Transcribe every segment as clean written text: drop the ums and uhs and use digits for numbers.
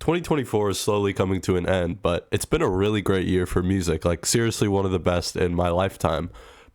2024 is slowly coming to an end, but it's been a really great year for music. Like, seriously, one of the best in my lifetime.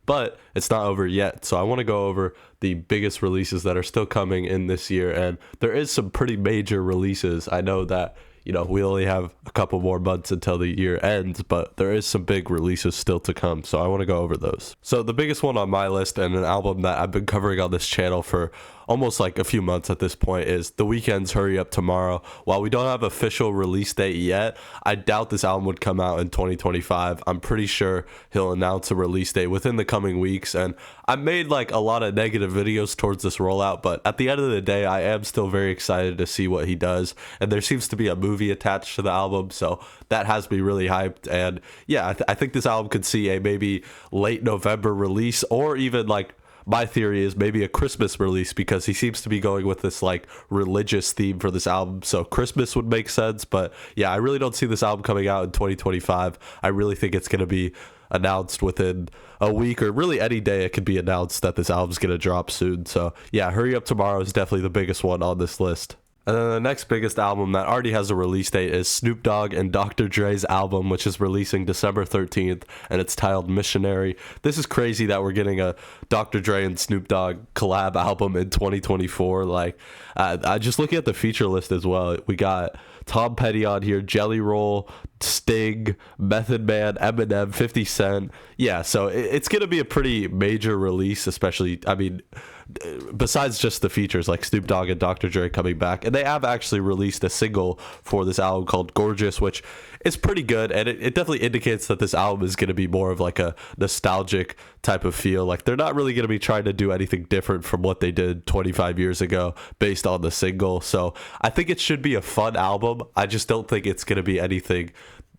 But it's not over yet. So I want to go over the biggest releases that are still coming in this year. And there is some pretty major releases. I know that, we only have a couple more months until the year ends, but there is some big releases still to come. So I want to go over those. So the biggest one on my list, and an album that I've been covering on this channel for almost like a few months at this point, is The Weeknd's Hurry Up Tomorrow. While we don't have official release date yet, I doubt this album would come out in 2025. I'm pretty sure he'll announce a release date within the coming weeks, and I made like a lot of negative videos towards this rollout, but at the end of the day, I am still very excited to see what he does, and there seems to be a movie attached to the album, so that has me really hyped. And yeah, I think this album could see a maybe late November release, or even like, my theory is maybe a Christmas release, because he seems to be going with this like religious theme for this album. So Christmas would make sense. But yeah, I really don't see this album coming out in 2025. I really think it's going to be announced within a week, or really any day it could be announced that this album's going to drop soon. So yeah, Hurry Up Tomorrow is definitely the biggest one on this list. And then the next biggest album that already has a release date is Snoop Dogg and Dr. Dre's album, which is releasing December 13th, and it's titled Missionary. This is crazy that we're getting a Dr. Dre and Snoop Dogg collab album in 2024. Like, I just looking at the feature list as well. We got Tom Petty on here, Jelly Roll, Sting, Method Man, Eminem, 50 Cent. Yeah, so it's going to be a pretty major release, especially, besides just the features like Snoop Dogg and Dr. Dre coming back. And they have actually released a single for this album called Gorgeous, which is pretty good. And it definitely indicates that this album is going to be more of like a nostalgic type of feel. Like, they're not really going to be trying to do anything different from what they did 25 years ago based on the single. So I think it should be a fun album. I just don't think it's going to be anything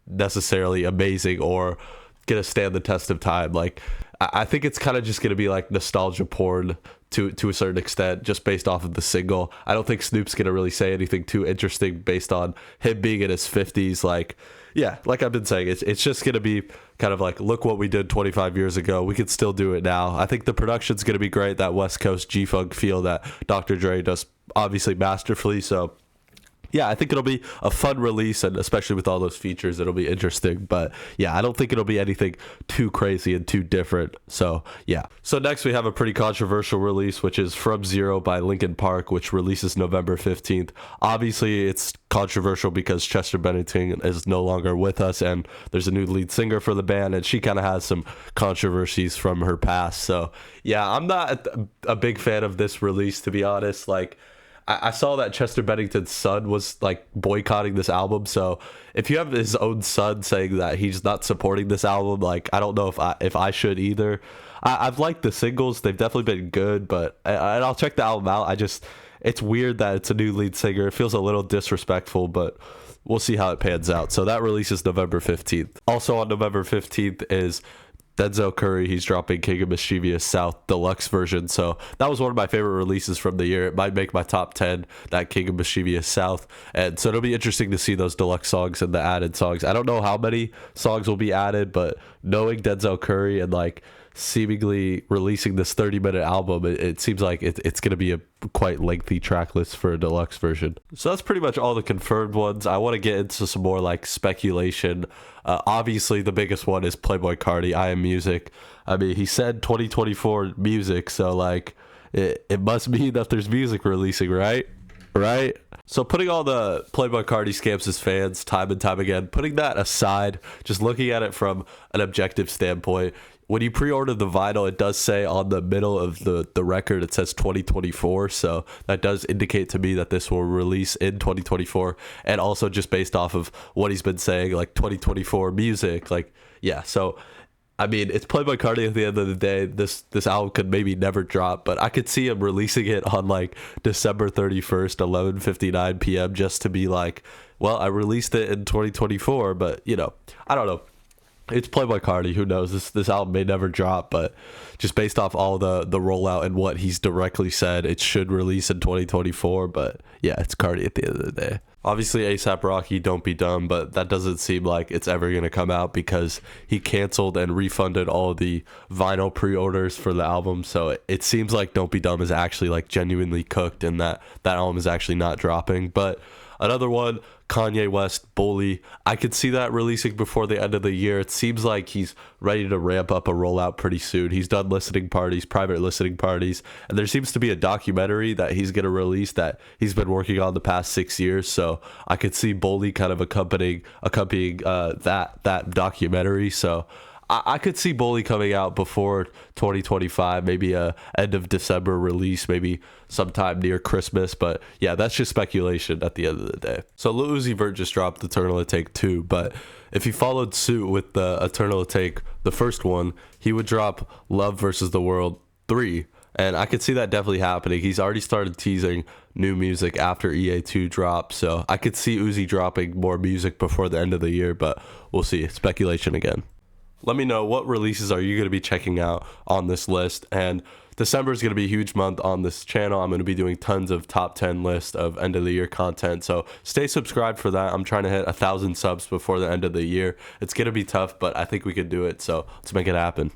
necessarily amazing or going to stand the test of time. Like, I think it's kind of just going to be like nostalgia porn to a certain extent, just based off of the single. I don't think Snoop's going to really say anything too interesting based on him being in his 50s. Like, yeah, like I've been saying, it's just going to be kind of like, look what we did 25 years ago. We can still do it now. I think the production's going to be great, that West Coast G-Funk feel that Dr. Dre does obviously masterfully. So yeah, I think it'll be a fun release, and especially with all those features, it'll be interesting. But yeah, I don't think it'll be anything too crazy and too different. So yeah. So next we have a pretty controversial release, which is From Zero by Linkin Park, which releases November 15th. Obviously, it's controversial because Chester Bennington is no longer with us, and there's a new lead singer for the band, and she kind of has some controversies from her past. So yeah, I'm not a big fan of this release, to be honest. Like, I saw that Chester Bennington's son was like boycotting this album. So if you have his own son saying that he's not supporting this album, like, I don't know if I should either. I've liked the singles; they've definitely been good, but and I'll check the album out. It's weird that it's a new lead singer. It feels a little disrespectful, but we'll see how it pans out. So that releases November 15th. Also on November 15th is Denzel Curry. He's dropping King of Mischievous South deluxe version. So that was one of my favorite releases from the year. It might make my top 10, that King of Mischievous South. And so it'll be interesting to see those deluxe songs and the added songs. I don't know how many songs will be added, but knowing Denzel Curry and like seemingly releasing this 30-minute album, it seems like it's going to be a quite lengthy track list for a deluxe version. So that's pretty much all the confirmed ones. I want to get into some more like speculation. Obviously the biggest one is Playboi Carti, I Am Music. I mean, he said 2024 music, so like it must mean that there's music releasing, right? So putting all the Playboi Carti scams as fans time and time again, putting that aside, just looking at it from an objective standpoint, when you pre-order the vinyl, it does say on the middle of the record, it says 2024. So that does indicate to me that this will release in 2024. And also just based off of what he's been saying, like 2024 music, like, yeah. So, I mean, it's Playboi Carti at the end of the day. This album could maybe never drop, but I could see him releasing it on like December 31st, 11:59 p.m. just to be like, well, I released it in 2024, but I don't know. It's Playboi Carti. Who knows? This album may never drop, but just based off all the rollout and what he's directly said, it should release in 2024. But yeah, it's Carti at the end of the day. Obviously, A$AP Rocky, Don't Be Dumb, but that doesn't seem like it's ever going to come out because he canceled and refunded all the vinyl pre-orders for the album. So it seems like Don't Be Dumb is actually like genuinely cooked and that album is actually not dropping. But Another one, Kanye West, Bully. I could see that releasing before the end of the year. It seems like he's ready to ramp up a rollout pretty soon. He's done listening parties, private listening parties, and there seems to be a documentary that he's going to release that he's been working on the past 6 years. So I could see Bully kind of accompanying that documentary. So I could see Bully coming out before 2025, maybe a end of December release, maybe sometime near Christmas. But yeah, that's just speculation at the end of the day. So Lil Uzi Vert just dropped Eternal Take 2, but if he followed suit with the Eternal Take, the first one, he would drop Love versus the World 3. And I could see that definitely happening. He's already started teasing new music after EA2 drops. So I could see Uzi dropping more music before the end of the year, but we'll see. Speculation again. Let me know, what releases are you going to be checking out on this list? And December is going to be a huge month on this channel. I'm going to be doing tons of top 10 list of end of the year content. So stay subscribed for that. I'm trying to hit 1,000 subs before the end of the year. It's going to be tough, but I think we could do it. So let's make it happen.